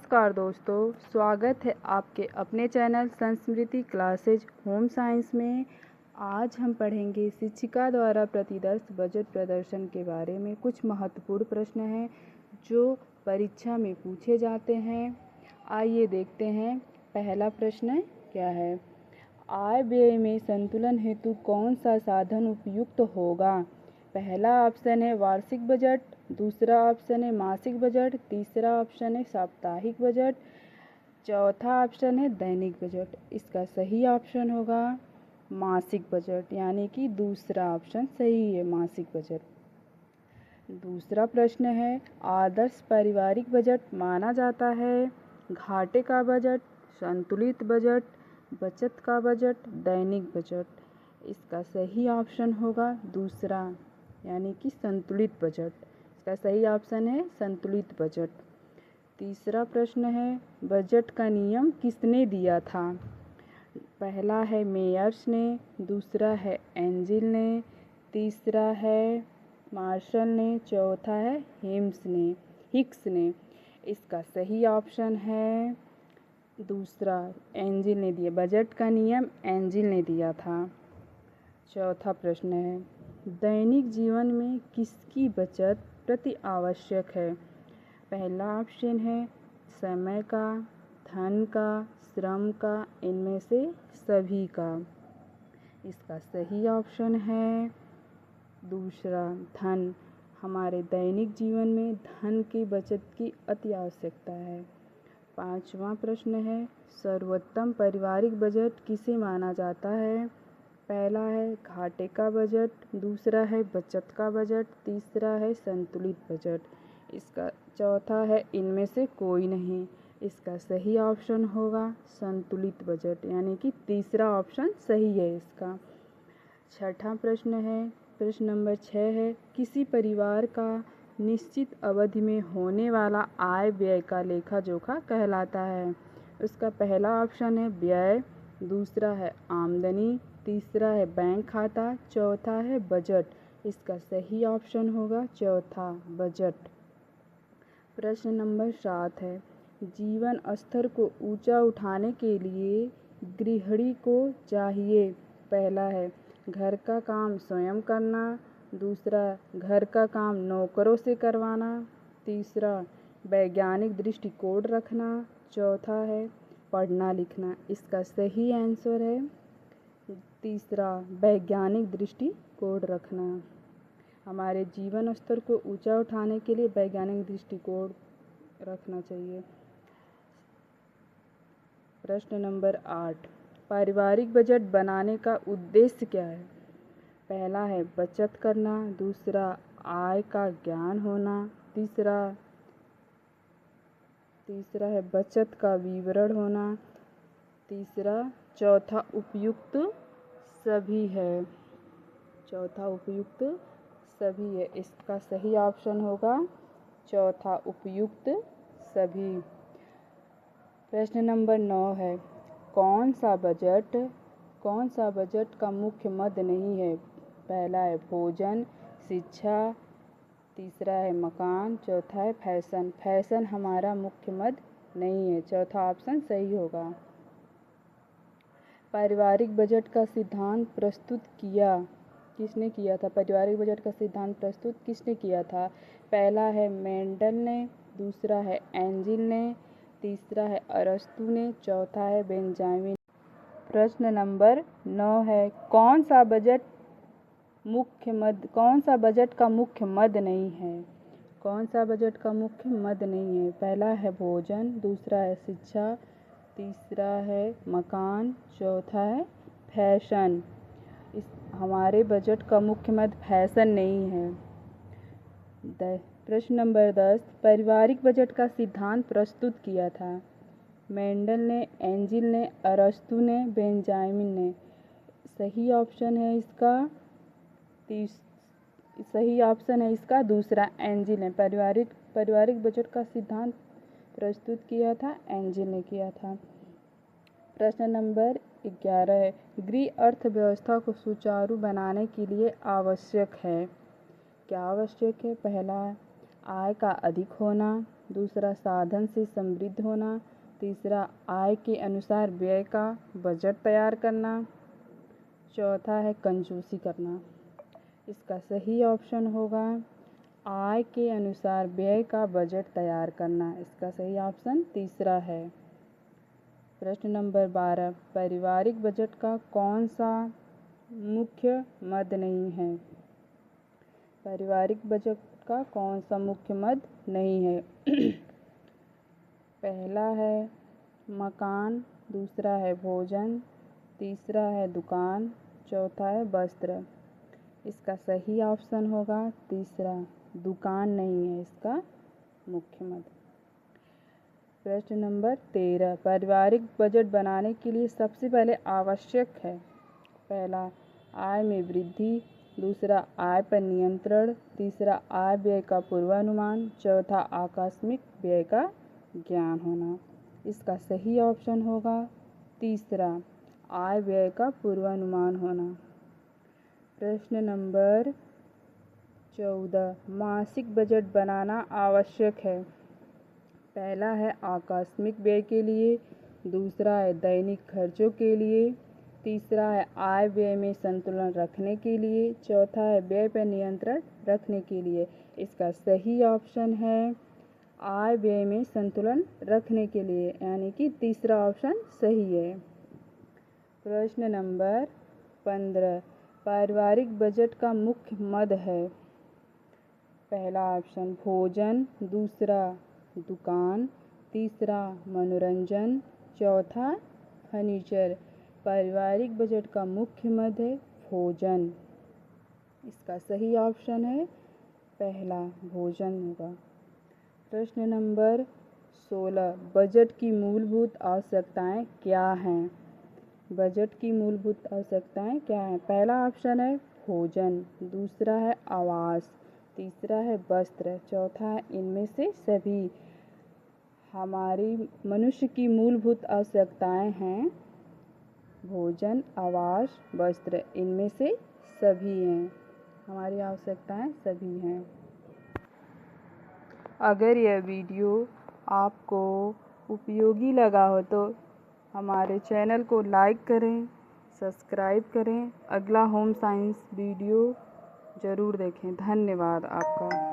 नमस्कार दोस्तों, स्वागत है आपके अपने चैनल संस्मृति क्लासेज होम साइंस में। आज हम पढ़ेंगे शिक्षिका द्वारा प्रतिदर्श बजट प्रदर्शन के बारे में। कुछ महत्वपूर्ण प्रश्न हैं जो परीक्षा में पूछे जाते हैं। आइए देखते हैं पहला प्रश्न क्या है। आय व्यय में संतुलन हेतु कौन सा साधन उपयुक्त होगा? पहला ऑप्शन है वार्षिक बजट, दूसरा ऑप्शन है मासिक बजट, तीसरा ऑप्शन है साप्ताहिक बजट, चौथा ऑप्शन है दैनिक बजट। इसका सही ऑप्शन होगा मासिक बजट, यानी कि दूसरा ऑप्शन सही है, मासिक बजट। दूसरा प्रश्न है आदर्श पारिवारिक बजट माना जाता है घाटे का बजट, संतुलित बजट, बचत का बजट, दैनिक बजट। इसका सही ऑप्शन होगा दूसरा, यानी कि संतुलित बजट। इसका सही ऑप्शन है संतुलित बजट। तीसरा प्रश्न है बजट का नियम किसने दिया था? पहला है मेयर्स ने, दूसरा है एंजिल ने, तीसरा है मार्शल ने, चौथा है हिक्स ने। इसका सही ऑप्शन है दूसरा, एंजिल ने दिया। बजट का नियम एंजिल ने दिया था। चौथा प्रश्न है दैनिक जीवन में किसकी बचत प्रति आवश्यक है? पहला ऑप्शन है समय का, धन का, श्रम का, इनमें से सभी का। इसका सही ऑप्शन है दूसरा, धन। हमारे दैनिक जीवन में धन की बचत की अति आवश्यकता है। पांचवा प्रश्न है सर्वोत्तम पारिवारिक बजट किसे माना जाता है? पहला है घाटे का बजट, दूसरा है बचत का बजट, तीसरा है संतुलित बजट। इसका चौथा है इनमें से कोई नहीं। इसका सही ऑप्शन होगा संतुलित बजट, यानी कि तीसरा ऑप्शन सही है इसका। छठा प्रश्न है, प्रश्न नंबर 6 है किसी परिवार का निश्चित अवधि में होने वाला आय व्यय का लेखा जोखा कहलाता है? उसका पहला ऑप्शन है व्यय, दूसरा है आमदनी, तीसरा है बैंक खाता, चौथा है बजट। इसका सही ऑप्शन होगा चौथा, बजट। प्रश्न नंबर 7 है जीवन स्तर को ऊंचा उठाने के लिए गृहिणी को चाहिए। पहला है घर का काम स्वयं करना, दूसरा घर का काम नौकरों से करवाना, तीसरा वैज्ञानिक दृष्टिकोण रखना, चौथा है पढ़ना लिखना। इसका सही आंसर है तीसरा, वैज्ञानिक दृष्टिकोण रखना। हमारे जीवन स्तर को ऊंचा उठाने के लिए वैज्ञानिक दृष्टिकोण रखना चाहिए। प्रश्न नंबर 8 पारिवारिक बजट बनाने का उद्देश्य क्या है? पहला है बचत करना, दूसरा आय का ज्ञान होना, तीसरा है बचत का विवरण होना, चौथा उपयुक्त सभी है। चौथा उपयुक्त सभी है। इसका सही ऑप्शन होगा चौथा, उपयुक्त सभी। प्रश्न नंबर 9 है कौन सा बजट का मुख्य मद नहीं है? पहला है भोजन, शिक्षा, तीसरा है मकान, चौथा है फैशन। फैशन हमारा मुख्य मद नहीं है, चौथा ऑप्शन सही होगा। पारिवारिक बजट का सिद्धांत प्रस्तुत किसने किया था? पारिवारिक बजट का सिद्धांत प्रस्तुत किसने किया था? पहला है मेंडल ने, दूसरा है एंजिल ने, तीसरा है अरस्तू ने, चौथा है बेंजामिन। प्रश्न नंबर 9 है कौन सा बजट का मुख्य मद नहीं है? कौन सा बजट का मुख्य मद नहीं है? पहला है भोजन, दूसरा है शिक्षा, तीसरा है मकान, चौथा है फैशन। हमारे बजट का मुख्य मद फैशन नहीं है। प्रश्न नंबर 10 पारिवारिक बजट का सिद्धांत प्रस्तुत किया था? मेंडल ने, एंजिल ने, अरस्तू ने, बेंजामिन ने। सही ऑप्शन है इसका दूसरा, एंजिल ने। पारिवारिक बजट का सिद्धांत प्रस्तुत किया था एंजिल ने किया था। प्रश्न नंबर 11 है गृह अर्थव्यवस्था को सुचारू बनाने के लिए आवश्यक है। क्या आवश्यक है? पहला आय का अधिक होना, दूसरा साधन से समृद्ध होना, तीसरा आय के अनुसार व्यय का बजट तैयार करना, चौथा है कंजूसी करना। इसका सही ऑप्शन होगा आय के अनुसार व्यय का बजट तैयार करना। इसका सही ऑप्शन तीसरा है। प्रश्न नंबर 12, पारिवारिक बजट का कौन सा मुख्य मद नहीं है? पारिवारिक बजट का कौन सा मुख्य मद नहीं है? पहला है मकान, दूसरा है भोजन, तीसरा है दुकान, चौथा है वस्त्र। इसका सही ऑप्शन होगा तीसरा, दुकान नहीं है इसका मुख्य मद। प्रश्न नंबर 13, पारिवारिक बजट बनाने के लिए सबसे पहले आवश्यक है पहला आय में वृद्धि, दूसरा आय पर नियंत्रण, तीसरा आय व्यय का पूर्वानुमान, चौथा आकस्मिक व्यय का ज्ञान होना। इसका सही ऑप्शन होगा तीसरा, आय व्यय का पूर्वानुमान होना। प्रश्न नंबर 14, मासिक बजट बनाना आवश्यक है। पहला है आकस्मिक व्यय के लिए, दूसरा है दैनिक खर्चों के लिए, तीसरा है आय व्यय में संतुलन रखने के लिए, चौथा है व्यय पर नियंत्रण रखने के लिए। इसका सही ऑप्शन है आय व्यय में संतुलन रखने के लिए, यानी कि तीसरा ऑप्शन सही है। प्रश्न नंबर 15, पारिवारिक बजट का मुख्य मद है। पहला ऑप्शन भोजन, दूसरा दुकान, तीसरा मनोरंजन, चौथा फर्नीचर। पारिवारिक बजट का मुख्य मद है भोजन। इसका सही ऑप्शन है पहला, भोजन होगा। प्रश्न नंबर 16, बजट की मूलभूत आवश्यकताएं क्या हैं? बजट की मूलभूत आवश्यकताएं क्या हैं? पहला ऑप्शन है भोजन, दूसरा है आवास, तीसरा है वस्त्र, चौथा है इनमें से सभी। हमारी मनुष्य की मूलभूत आवश्यकताएं हैं भोजन, आवास, वस्त्र, इनमें से सभी हैं। हमारी आवश्यकताएं सभी हैं। अगर यह वीडियो आपको उपयोगी लगा हो तो हमारे चैनल को लाइक करें, सब्सक्राइब करें। अगला होम साइंस वीडियो ज़रूर देखें। धन्यवाद आपका।